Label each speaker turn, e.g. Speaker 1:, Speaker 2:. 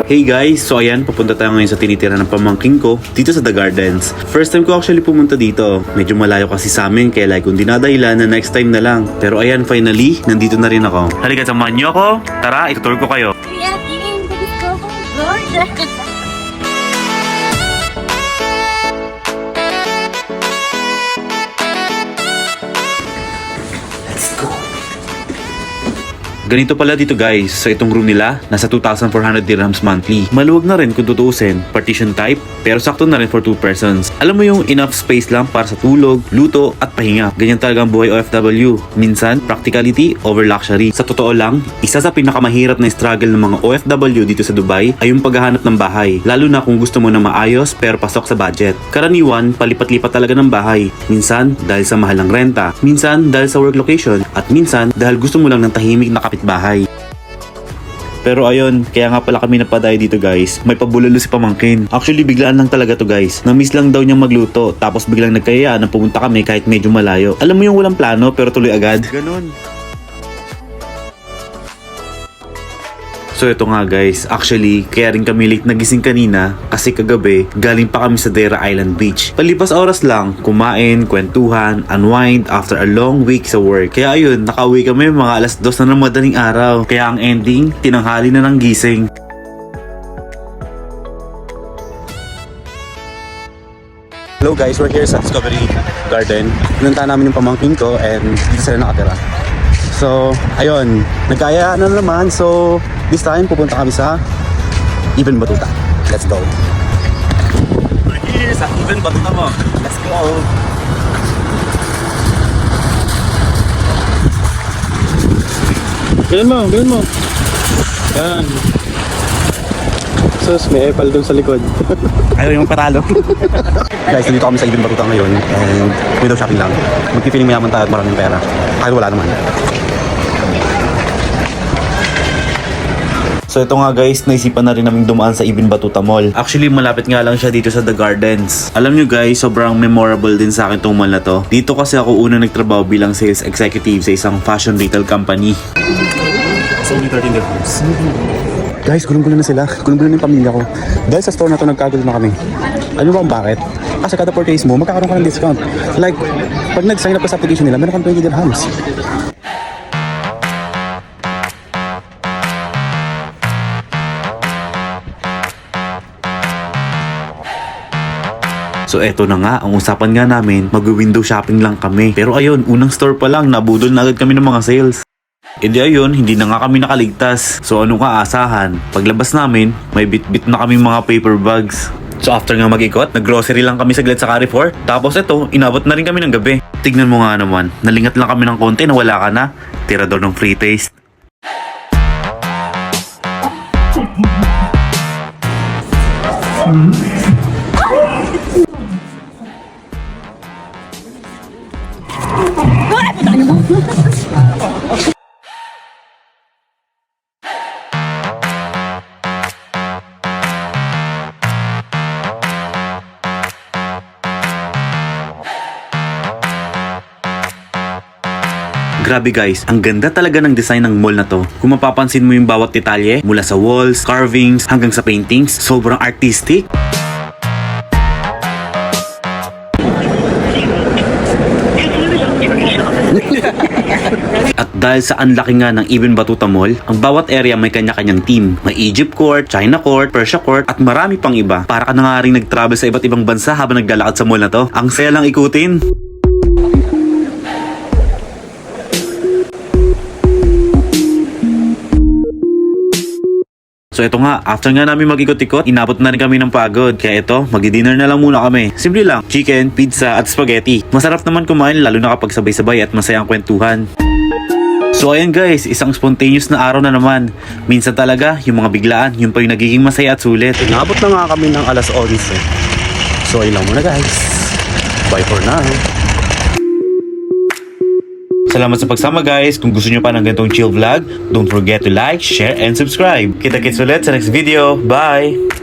Speaker 1: Hey guys, so ayan, papunta tayo ngayon sa tinitira ng pamangking ko dito sa The Gardens. First time ko actually pumunta dito. Medyo malayo kasi sa amin, kaya like kung dinadahilan na next time na lang. Pero ayan, finally, nandito na rin ako. Halika, samahan niyo ako. Tara, itutur ko kayo.
Speaker 2: Kuya Kim, let's go home, Lord.
Speaker 1: Ganito pala dito guys, sa itong room nila, nasa 2,400 dirhams monthly. Maluwag na rin kung tutuusin, partition type, pero sakto na rin for 2 persons. Alam mo yung enough space lang para sa tulog, luto, at pahinga. Ganyan talaga ang buhay OFW. Minsan, practicality over luxury. Sa totoo lang, isa sa pinakamahirap na struggle ng mga OFW dito sa Dubai ay yung paghahanap ng bahay. Lalo na kung gusto mo na maayos pero pasok sa budget. Karaniwan, palipat-lipat talaga ng bahay. Minsan, dahil sa mahal ng renta. Minsan, dahil sa work location. At minsan, dahil gusto mo lang ng tahimik na bahay. Pero ayun, kaya nga pala kami napadayo dito guys. May pabulalo si pamangkin. Actually, biglaan lang talaga to guys. Na-miss lang daw niya magluto. Tapos biglang nagkayaan na pumunta kami kahit medyo malayo. Alam mo yung walang plano pero tuloy agad. Ganon. So ito nga guys, actually, kaya rin kami late nagising kanina kasi kagabi, galing pa kami sa Deira Island Beach. Palipas oras lang, kumain, kwentuhan, unwind after a long week sa work. Kaya ayun, nakauwi kami mga alas 2 na ng madaling araw. Kaya ang ending, tinanghali na ng gising. Hello guys, we're here sa Discovery Garden. Pinuntahan namin yung pamangkin ko and dito sila nakatira. So, ayun, nagkayaan na naman. So, this time, pupunta kami sa Ibn Battuta. Let's go. We're here sa Ibn Battuta mo. Let's go.
Speaker 3: Ganun mo. Yan. Sus, may epal dun sa likod.
Speaker 1: Ayaw yung patalo. Guys, nandito kami sa Ibn Battuta ngayon and window shopping lang. Magpipiling mayaman tayo at maraming pera. Kahit wala naman. So ito nga guys, naisipan na rin naming dumaan sa Ibn Battuta Mall. Actually, malapit nga lang siya dito sa The Gardens. Alam nyo guys, sobrang memorable din sa akin tong mall na to. Dito kasi ako una nagtrabaho bilang sales executive sa isang fashion retail company. So, only 13 dirhams. Guys, gulong-gulo na sila. Gulong-gulo na yung pamilya ko. Dahil sa store na to, nagkagulo na kami. Alam mo ba bakit? Kasi kada purchase mo, magkakaroon ka ng discount. Like, pag nag-sign up ka sa application nila, meron kang 20 dirhams. So eto na nga, ang usapan nga namin, mag-window shopping lang kami. Pero ayun, unang store pa lang, nabudol na agad kami ng mga sales. E di ayun, hindi na nga kami nakaligtas. So ano ka asahan? Paglabas namin, may bit-bit na kaming mga paper bags. So after nga mag-ikot, nag-grocery lang kami saglit sa Carrefour. Tapos eto, inabot na rin kami ng gabi. Tignan mo nga naman, nalingat lang kami ng konti na wala ka na. Tirador ng free taste. Grabe guys, ang ganda talaga ng design ng mall na to. Kung mapapansin mo yung bawat detalye, mula sa walls, carvings, hanggang sa paintings, sobrang artistic. At dahil sa anlaki nga ng Ibn Battuta Mall, ang bawat area may kanya-kanyang team. May Egypt Court, China Court, Persia Court, at marami pang iba. Para ka na nga rin nag-travel sa iba't ibang bansa habang naglalakad sa mall na to. Ang saya lang ikutin. So ito nga, after nga namin mag-ikot-ikot, inabot na rin kami ng pagod. Kaya ito, mag-dinner na lang muna kami. Simple lang, chicken, pizza at spaghetti. Masarap naman kumain lalo na kapag sabay-sabay at masaya ang kwentuhan. So ayan guys, isang spontaneous na araw na naman. Minsan talaga, yung mga biglaan, yung pa yung nagiging masaya at sulit. Inabot na nga kami ng alas 11. So ayun lang muna guys. Bye for now. Salamat sa pagsama guys. Kung gusto nyo pa ng ganitong chill vlog, don't forget to like, share, and subscribe. Kita-kits ulit sa next video. Bye!